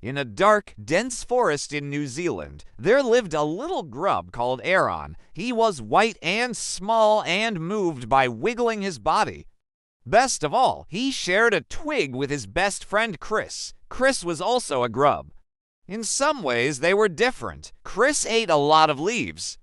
In a dark, dense forest in New Zealand, there lived a little grub called Aaron. He was white and small and moved by wiggling his body. Best of all, he shared a twig with his best friend Chris. Chris was also a grub. In some ways, they were different. Chris ate a lot of leaves.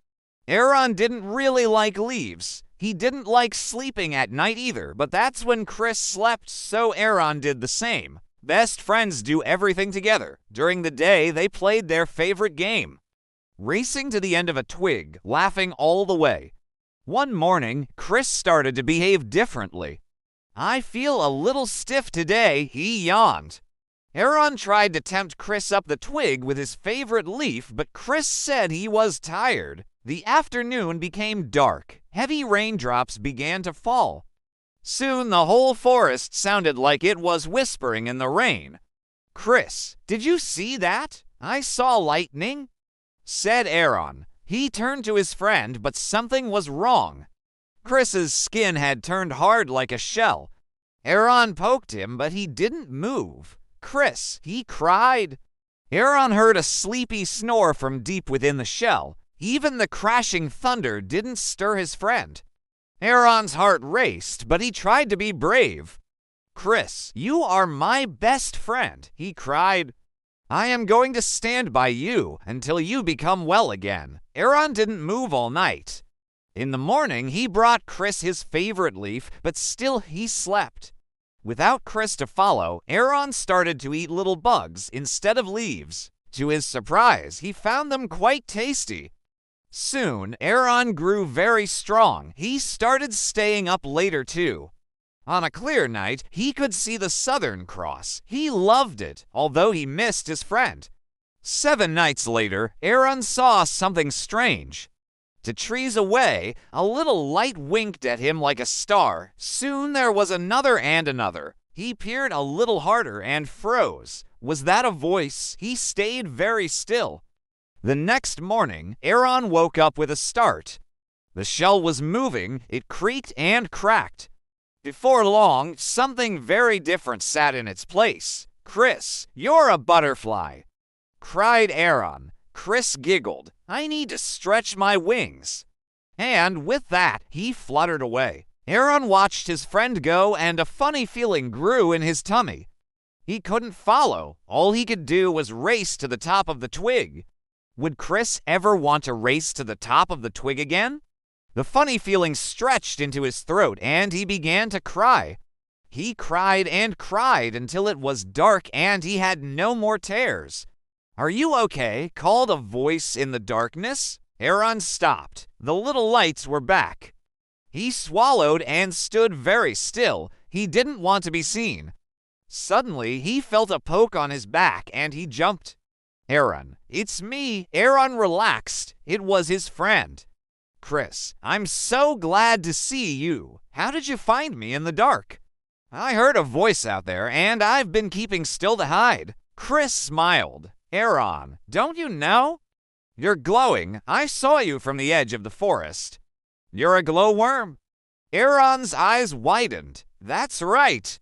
Aaron didn't really like leaves. He didn't like sleeping at night either, but that's when Chris slept, so Aaron did the same. Best friends do everything together. During the day, they played their favorite game, racing to the end of a twig, laughing all the way. One morning, Chris started to behave differently. "I feel a little stiff today," he yawned. Aaron tried to tempt Chris up the twig with his favorite leaf, but Chris said he was tired. The afternoon became dark. Heavy raindrops began to fall. Soon the whole forest sounded like it was whispering in the rain. "Chris, did you see that? I saw lightning," said Aaron. He turned to his friend, but something was wrong. Chris's skin had turned hard like a shell. Aaron poked him, but he didn't move. "Chris," he cried. Aaron heard a sleepy snore from deep within the shell. Even the crashing thunder didn't stir his friend. Aaron's heart raced, but he tried to be brave. "Chris, you are my best friend," he cried. "I am going to stand by you until you become well again." Aaron didn't move all night. In the morning, he brought Chris his favorite leaf, but still he slept. Without Chris to follow, Aaron started to eat little bugs instead of leaves. To his surprise, he found them quite tasty. Soon, Aaron grew very strong. He started staying up later too. On a clear night, he could see the Southern Cross. He loved it, although he missed his friend. 7 nights later, Aaron saw something strange. To trees away, a little light winked at him like a star. Soon there was another and another. He peered a little harder and froze. Was that a voice? He stayed very still. The next morning, Aaron woke up with a start. The shell was moving, it creaked and cracked. Before long, something very different sat in its place. "Chris, you're a butterfly," cried Aaron. Chris giggled. "I need to stretch my wings." And with that, he fluttered away. Aaron watched his friend go, and a funny feeling grew in his tummy. He couldn't follow. All he could do was race to the top of the twig. Would Chris ever want to race to the top of the twig again? The funny feeling stretched into his throat, and he began to cry. He cried and cried until it was dark and he had no more tears. "Are you okay?" called a voice in the darkness. Aaron stopped. The little lights were back. He swallowed and stood very still. He didn't want to be seen. Suddenly, he felt a poke on his back and he jumped. "Aaron, it's me." Aaron relaxed. It was his friend. "Chris, I'm so glad to see you. How did you find me in the dark?" "I heard a voice out there, and I've been keeping still to hide." Chris smiled. "Aaron, don't you know? You're glowing. I saw you from the edge of the forest. You're a glowworm." Aaron's eyes widened. "That's right,"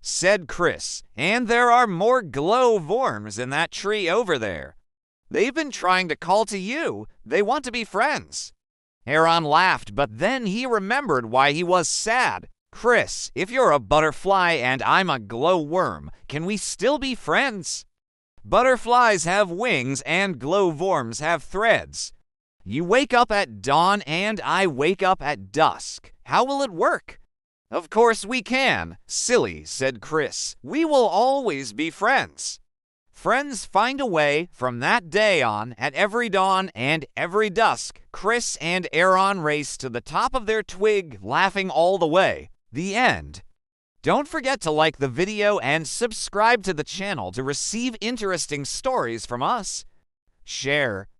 said Chris, "and there are more glowworms in that tree over there. They've been trying to call to you. They want to be friends." Aaron laughed, but then he remembered why he was sad. "Chris, if you're a butterfly and I'm a glowworm, can we still be friends? Butterflies have wings and glowworms have threads. You wake up at dawn and I wake up at dusk. How will it work?" "Of course we can." "Silly," said Chris. "We will always be friends." Friends find a way. From that day on, at every dawn and every dusk, Chris and Aaron raced to the top of their twig, laughing all the way. The end. Don't forget to like the video and subscribe to the channel to receive interesting stories from us. Share.